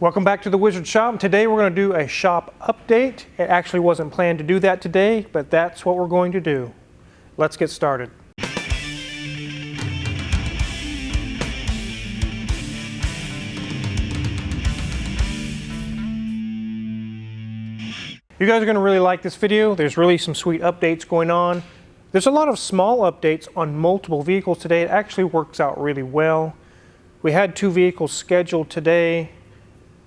Welcome back to the Wizard Shop. Today we're going to do a shop update. It actually wasn't planned to do that today, but that's what we're going to do. Let's get started. You guys are going to really like this video. There's really some sweet updates going on. There's a lot of small updates on multiple vehicles today. It actually works out really well. We had 2 vehicles scheduled today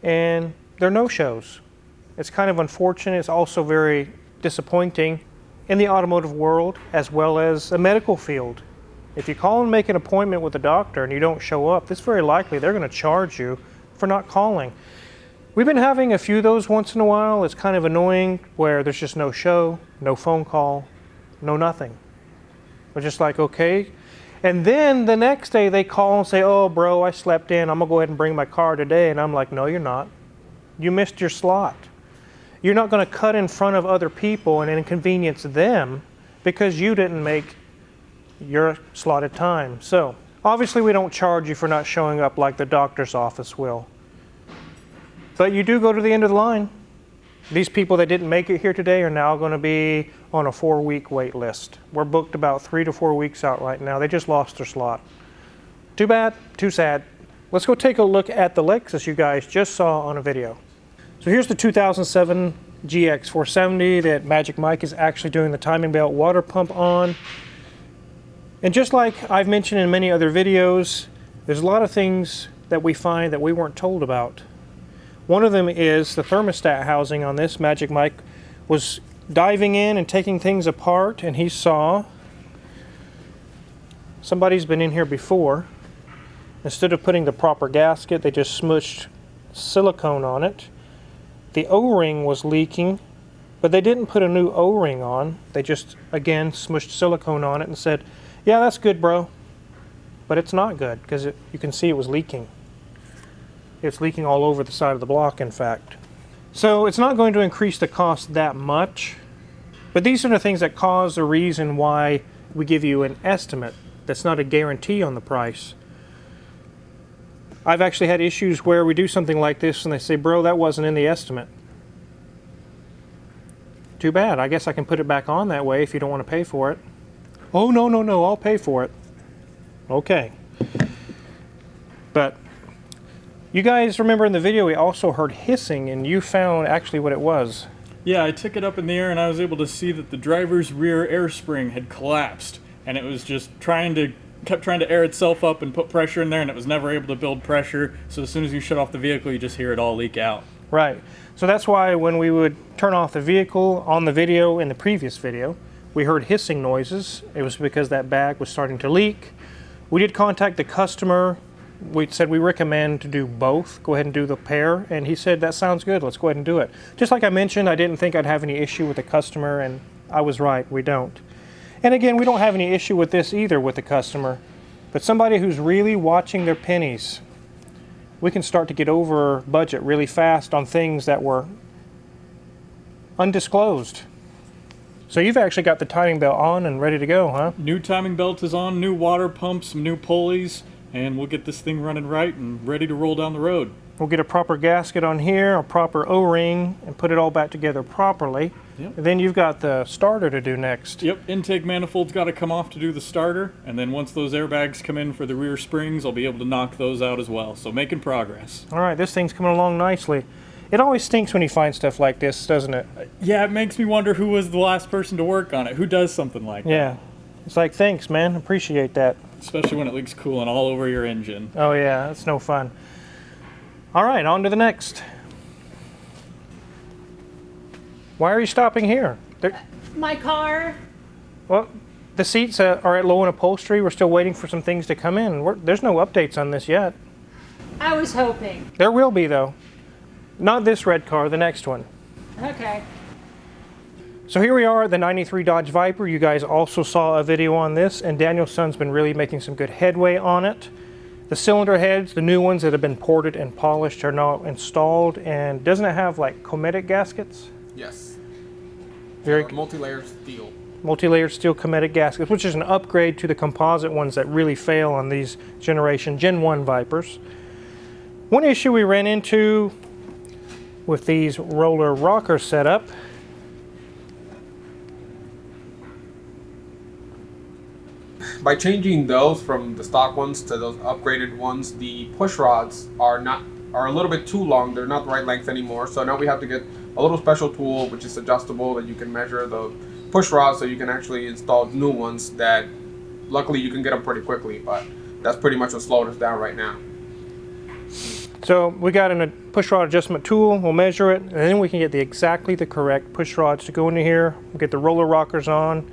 and they're no-shows. It's kind of unfortunate. It's also very disappointing in the automotive world as well as a medical field. If you call and make an appointment with a doctor and you don't show up, it's very likely they're going to charge you for not calling. We've been having a few of those once in a while. It's kind of annoying where there's just no show, no phone call, no nothing. We're just like, okay. And then the next day they call and say, oh bro, I slept in. I'm gonna go ahead and bring my car today. And I'm like, no, you're not. You missed your slot. You're not gonna cut in front of other people and inconvenience them because you didn't make your slotted time. So obviously we don't charge you for not showing up like the doctor's office will. But you do go to the end of the line. These people that didn't make it here today are now going to be on a 4-week wait list. We're booked about 3 to 4 weeks out right now. They just lost their slot. Too bad, too sad. Let's go take a look at the Lexus you guys just saw on a video. So here's the 2007 GX 470 that Magic Mike is actually doing the timing belt water pump on. And just like I've mentioned in many other videos, there's a lot of things that we find that we weren't told about. One of them is the thermostat housing on this. Magic Mike was diving in and taking things apart, and he saw somebody's been in here before. Instead of putting the proper gasket, they just smushed silicone on it. The O-ring was leaking, but they didn't put a new O-ring on. They just, again, smushed silicone on it and said, yeah, that's good, bro. But it's not good because you can see it was leaking. It's leaking all over the side of the block, in fact. So it's not going to increase the cost that much, but these are the things that cause the reason why we give you an estimate. That's not a guarantee on the price. I've actually had issues where we do something like this and they say, bro, that wasn't in the estimate. Too bad. I guess I can put it back on that way if you don't want to pay for it. Oh, no, I'll pay for it. Okay. But you guys remember in the video we also heard hissing and you found actually what it was. Yeah, I took it up in the air and I was able to see that the driver's rear air spring had collapsed and it was just kept trying to air itself up and put pressure in there and it was never able to build pressure. So as soon as you shut off the vehicle, you just hear it all leak out. Right. So that's why when we would turn off the vehicle on the video in the previous video, we heard hissing noises. It was because that bag was starting to leak. We did contact the customer. We said we recommend to do both. Go ahead and do the pair. And he said, that sounds good. Let's go ahead and do it. Just like I mentioned, I didn't think I'd have any issue with the customer, and I was right. We don't. And again, we don't have any issue with this either with the customer. But somebody who's really watching their pennies, we can start to get over budget really fast on things that were undisclosed. So you've actually got the timing belt on and ready to go, huh? New timing belt is on, new water pumps, some new pulleys. And we'll get this thing running right and ready to roll down the road. We'll get a proper gasket on here, a proper O-ring, and put it all back together properly. Yep. And then you've got the starter to do next. Yep, intake manifold's got to come off to do the starter. And then once those airbags come in for the rear springs, I'll be able to knock those out as well. So making progress. All right, this thing's coming along nicely. It always stinks when you find stuff like this, doesn't it? Yeah, it makes me wonder who was the last person to work on it. Who does something like that? Yeah. It's like, thanks, man. Appreciate that. Especially when it leaks coolant all over your engine. Oh, yeah. That's no fun. All right, on to the next. Why are you stopping here? My car. Well, the seats are at low-end upholstery. We're still waiting for some things to come in. There's no updates on this yet. I was hoping. There will be, though. Not this red car, the next one. Okay. So here we are at the 93 Dodge Viper. You guys also saw a video on this, and Daniel's son's been really making some good headway on it. The cylinder heads, the new ones that have been ported and polished, are now installed. And doesn't it have like Cometic gaskets? Yes. Very multi-layered steel. Multi-layered steel Cometic gaskets, which is an upgrade to the composite ones that really fail on these Gen 1 Vipers. One issue we ran into with these roller rockers set up. By changing those from the stock ones to those upgraded ones, the push rods are a little bit too long. They're not the right length anymore. So now we have to get a little special tool which is adjustable that you can measure the push rods so you can actually install new ones that luckily you can get them pretty quickly, but that's pretty much what's slowing us down right now. So we got a push rod adjustment tool, we'll measure it, and then we can get exactly the correct push rods to go into here. We'll get the roller rockers on.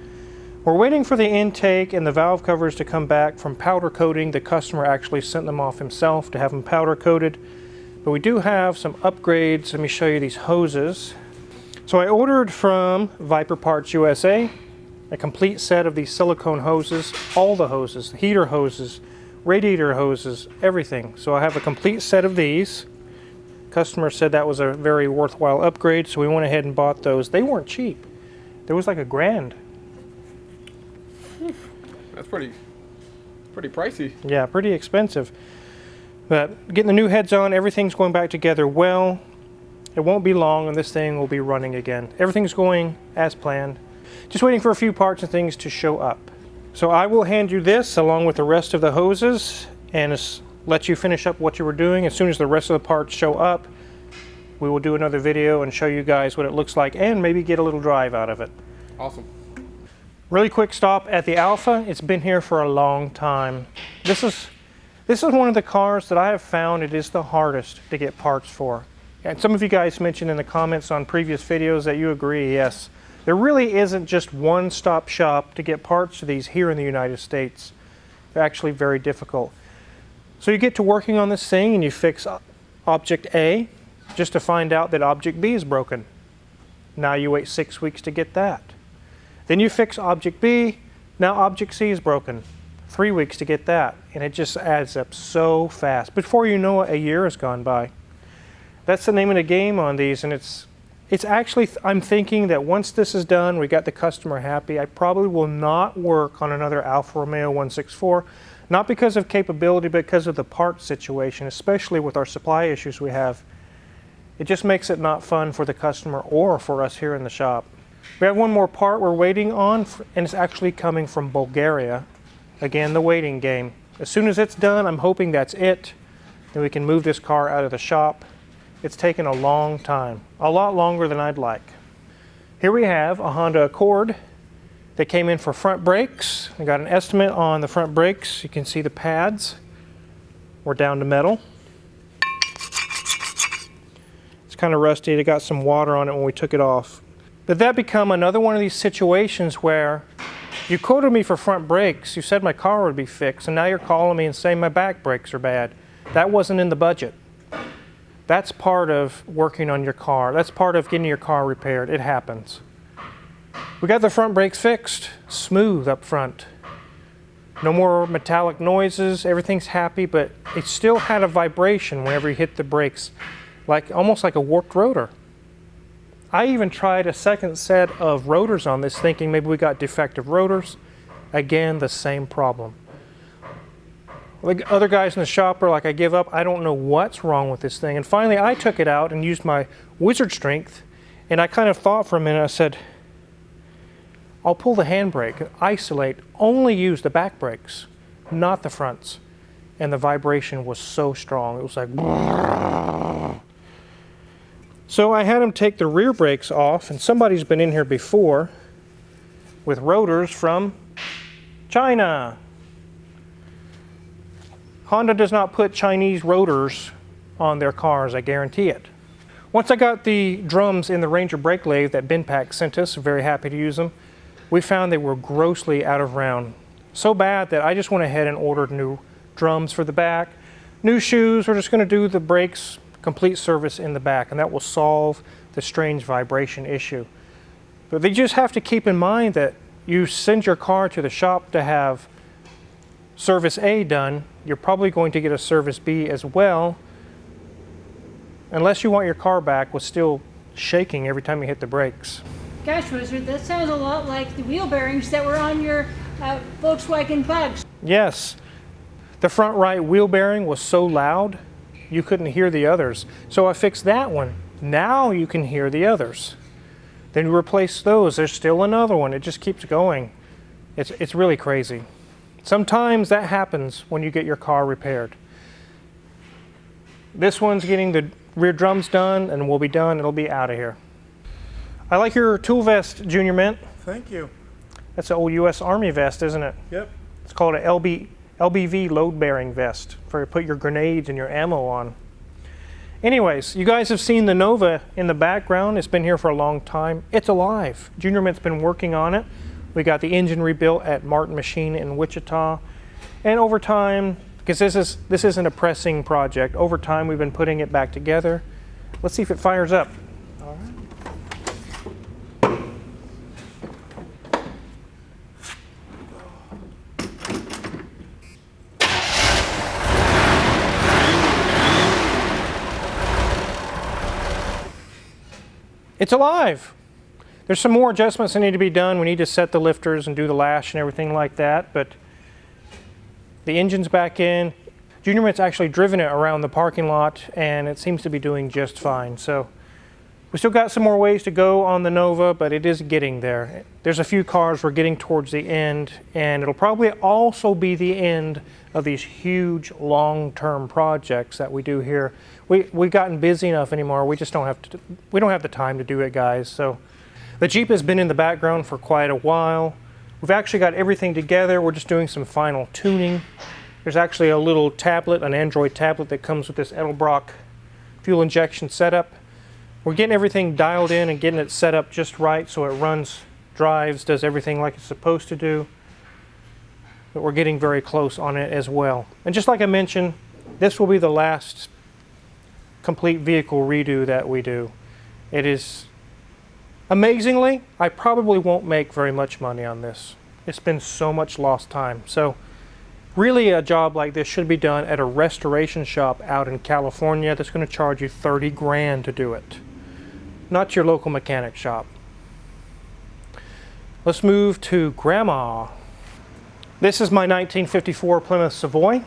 We're waiting for the intake and the valve covers to come back from powder coating. The customer actually sent them off himself to have them powder coated. But we do have some upgrades. Let me show you these hoses. So I ordered from Viper Parts USA a complete set of these silicone hoses, all the hoses, heater hoses, radiator hoses, everything. So I have a complete set of these. Customer said that was a very worthwhile upgrade, so we went ahead and bought those. They weren't cheap. There was like $1,000. That's pretty pricey. Yeah, pretty expensive. But getting the new heads on, everything's going back together well. It won't be long and this thing will be running again. Everything's going as planned. Just waiting for a few parts and things to show up. So I will hand you this along with the rest of the hoses and let you finish up what you were doing. As soon as the rest of the parts show up, we will do another video and show you guys what it looks like and maybe get a little drive out of it. Awesome. Really quick stop at the Alfa. It's been here for a long time. This is one of the cars that I have found it is the hardest to get parts for. And some of you guys mentioned in the comments on previous videos that you agree, yes. There really isn't just one-stop shop to get parts for these here in the United States. They're actually very difficult. So you get to working on this thing and you fix object A just to find out that object B is broken. Now you wait 6 weeks to get that. Then you fix object B, now object C is broken. 3 weeks to get that, and it just adds up so fast. Before you know it, a year has gone by. That's the name of the game on these, and it's actually, I'm thinking that once this is done, we got the customer happy, I probably will not work on another Alfa Romeo 164, not because of capability, but because of the part situation, especially with our supply issues we have. It just makes it not fun for the customer or for us here in the shop. We have one more part we're waiting on, and it's actually coming from Bulgaria. Again, the waiting game. As soon as it's done, I'm hoping that's it, and we can move this car out of the shop. It's taken a long time, a lot longer than I'd like. Here we have a Honda Accord that came in for front brakes. I got an estimate on the front brakes. You can see the pads were down to metal. It's kind of rusty. It got some water on it when we took it off. But that become another one of these situations where you quoted me for front brakes. You said my car would be fixed, and now you're calling me and saying my back brakes are bad. That wasn't in the budget. That's part of working on your car. That's part of getting your car repaired. It happens. We got the front brakes fixed, smooth up front. No more metallic noises, everything's happy, but it still had a vibration whenever you hit the brakes, almost like a warped rotor. I even tried a second set of rotors on this thinking maybe we got defective rotors. Again, the same problem. The other guys in the shop are like, I give up, I don't know what's wrong with this thing. And finally I took it out and used my wizard strength, and I kind of thought for a minute, I said, I'll pull the handbrake and isolate, only use the back brakes, not the fronts. And the vibration was so strong, it was like, so I had him take the rear brakes off, and somebody's been in here before with rotors from China. Honda does not put Chinese rotors on their cars, I guarantee it. Once I got the drums in the Ranger brake lathe that Binpack sent us, very happy to use them, we found they were grossly out of round. So bad that I just went ahead and ordered new drums for the back, new shoes. We're just going to do the brakes, complete service in the back, and that will solve the strange vibration issue. But they just have to keep in mind that you send your car to the shop to have service A done, you're probably going to get a service B as well, unless you want your car back with still shaking every time you hit the brakes. Gosh, Wizard, that sounds a lot like the wheel bearings that were on your Volkswagen Bugs. Yes, the front right wheel bearing was so loud you couldn't hear the others. So I fixed that one, Now you can hear the others. Then you replace those, there's still another one. It just keeps going. It's really crazy. Sometimes that happens when you get your car repaired. This one's getting the rear drums done and we'll be done. It'll be out of here. I like your tool vest, Junior Mint. Thank you. That's an old U.S. Army vest, isn't it? Yep. It's called an LBV load-bearing vest for put your grenades and your ammo on. Anyways, you guys have seen the Nova in the background. It's been here for a long time. It's alive. Junior Mint's been working on it. We got the engine rebuilt at Martin Machine in Wichita. And over time, because this isn't a pressing project, over time we've been putting it back together. Let's see if it fires up. All right. It's alive. There's some more adjustments that need to be done. We need to set the lifters and do the lash and everything like that, but the engine's back in. Junior Mint's actually driven it around the parking lot and it seems to be doing just fine. So we still got some more ways to go on the Nova, but it is getting there. There's a few cars we're getting towards the end, and it'll probably also be the end of these huge long-term projects that we do here. We've gotten busy enough anymore. We just don't have the time to do it, guys. So the Jeep has been in the background for quite a while. We've actually got everything together. We're just doing some final tuning. There's actually a little tablet, an Android tablet that comes with this Edelbrock fuel injection setup. We're getting everything dialed in and getting it set up just right so it runs, drives, does everything like it's supposed to do. But we're getting very close on it as well. And just like I mentioned, this will be the last complete vehicle redo that we do. It is, amazingly, I probably won't make very much money on this. It's been so much lost time. So really a job like this should be done at a restoration shop out in California that's going to charge you 30 grand to do it. Not your local mechanic shop. Let's move to Grandma. This is my 1954 Plymouth Savoy.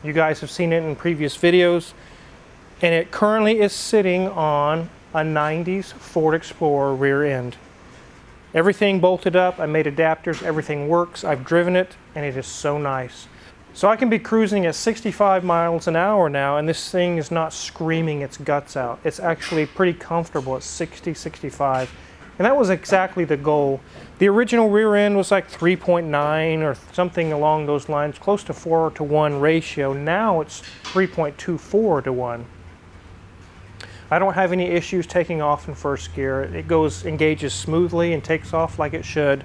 You guys have seen it in previous videos. And it currently is sitting on a 90s Ford Explorer rear end. Everything bolted up, I made adapters, everything works. I've driven it and it is so nice. So I can be cruising at 65 miles an hour now and this thing is not screaming its guts out. It's actually pretty comfortable at 60, 65. And that was exactly the goal. The original rear end was like 3.9 or something along those lines, close to 4-to-1 ratio. Now it's 3.24 to 1. I don't have any issues taking off in first gear. It engages smoothly and takes off like it should.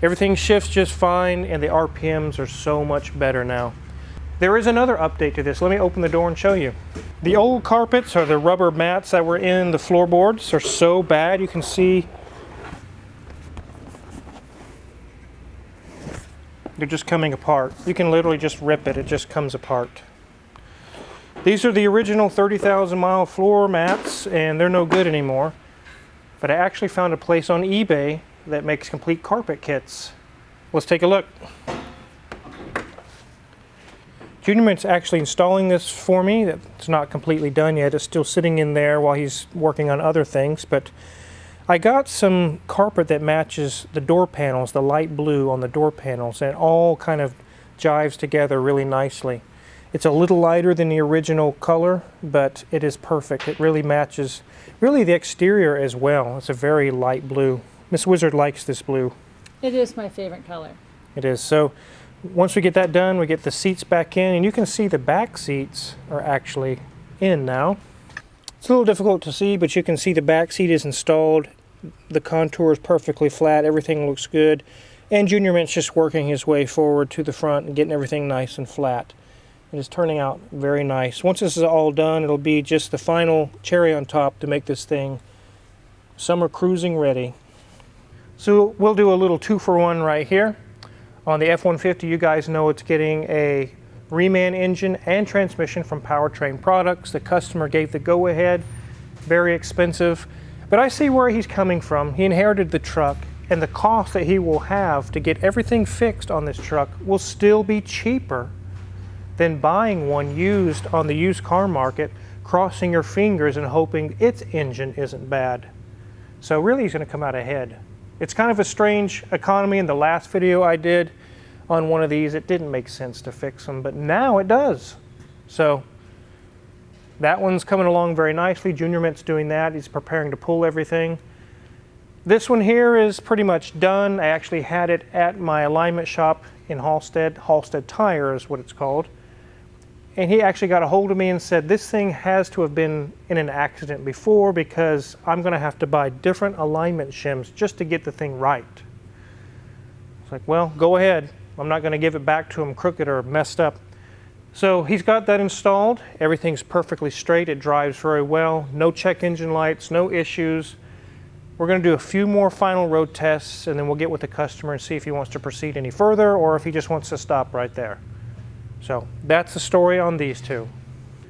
Everything shifts just fine and the RPMs are so much better now. There is another update to this. Let me open the door and show you. The old carpets or the rubber mats that were in the floorboards are so bad. You can see they're just coming apart. You can literally just rip it. It just comes apart. These are the original 30,000 mile floor mats and they're no good anymore. But I actually found a place on eBay that makes complete carpet kits. Let's take a look. Junior Mint's actually installing this for me. It's not completely done yet. It's still sitting in there while he's working on other things. But I got some carpet that matches the door panels, the light blue on the door panels, and it all kind of jives together really nicely. It's a little lighter than the original color, but it is perfect. It really matches, really the exterior as well. It's a very light blue. Miss Wizard likes this blue. It is my favorite color. It is. So once we get that done, we get the seats back in, and you can see the back seats are actually in now. It's a little difficult to see, but you can see the back seat is installed. The contour is perfectly flat. Everything looks good. And Junior Mint's just working his way forward to the front and getting everything nice and flat. It is turning out very nice. Once this is all done, it'll be just the final cherry on top to make this thing summer cruising ready. So we'll do a little 2-for-1 right here. On the F-150, you guys know it's getting a reman engine and transmission from Powertrain Products. The customer gave the go-ahead. Very expensive. But I see where he's coming from. He inherited the truck, and the cost that he will have to get everything fixed on this truck will still be cheaper than buying one used on the used car market crossing your fingers and hoping its engine isn't bad. So really he's going to come out ahead. It's kind of a strange economy. In the last video I did on one of these, it didn't make sense to fix them, but now it does. So that one's coming along very nicely. Junior Mint's doing that. He's preparing to pull everything. This one here is pretty much done. I actually had it at my alignment shop in Halstead. Halstead Tire is what it's called. And he actually got a hold of me and said, this thing has to have been in an accident before because I'm going to have to buy different alignment shims just to get the thing right. It's like, well, go ahead. I'm not going to give it back to him crooked or messed up. So he's got that installed. Everything's perfectly straight. It drives very well. No check engine lights, no issues. We're going to do a few more final road tests, and then we'll get with the customer and see if he wants to proceed any further or if he just wants to stop right there. So that's the story on these two.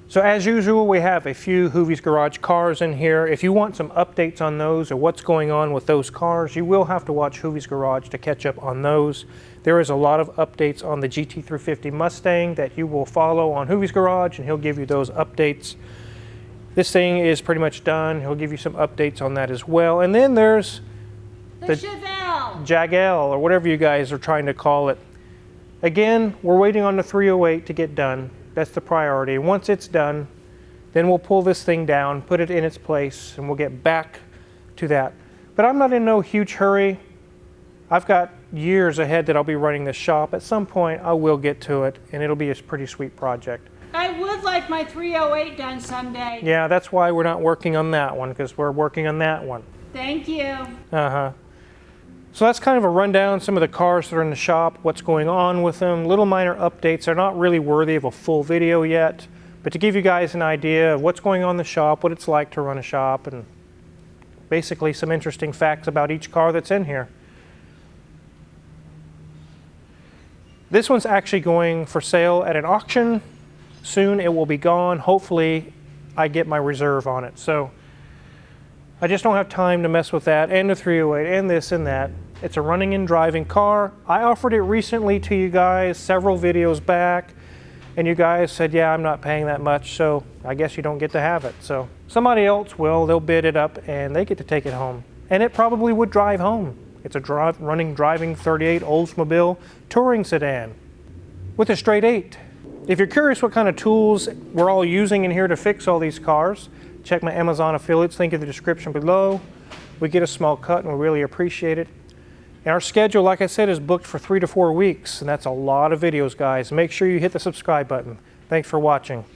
So as usual, we have a few Hoovy's Garage cars in here. If you want some updates on those or what's going on with those cars, you will have to watch Hoovy's Garage to catch up on those. There is a lot of updates on the GT350 Mustang that you will follow on Hoovy's Garage, and he'll give you those updates. This thing is pretty much done. He'll give you some updates on that as well. And then there's The Chevelle. Jagelle, or whatever you guys are trying to call it. Again, we're waiting on the 308 to get done. That's the priority. Once it's done, then we'll pull this thing down, put it in its place, and we'll get back to that. But I'm not in no huge hurry. I've got years ahead that I'll be running this shop. At some point, I will get to it, and it'll be a pretty sweet project. I would like my 308 done someday. Yeah, that's why we're not working on that one, because we're working on that one. Thank you. Uh-huh. So that's kind of a rundown, some of the cars that are in the shop, what's going on with them, little minor updates. They're not really worthy of a full video yet, but to give you guys an idea of what's going on in the shop, what it's like to run a shop, and basically some interesting facts about each car that's in here. This one's actually going for sale at an auction. Soon it will be gone. Hopefully I get my reserve on it. So I just don't have time to mess with that and the 308 and this and that. It's a running and driving car. I offered it recently to you guys several videos back, and you guys said, yeah, I'm not paying that much, so I guess you don't get to have it. So somebody else will. They'll bid it up and they get to take it home. And it probably would drive home. It's a running, driving 38 Oldsmobile touring sedan with a straight 8. If you're curious what kind of tools we're all using in here to fix all these cars, check my Amazon affiliates, link in the description below. We get a small cut and we really appreciate it. And our schedule, like I said, is booked for 3 to 4 weeks, and that's a lot of videos, guys. Make sure you hit the subscribe button. Thanks for watching.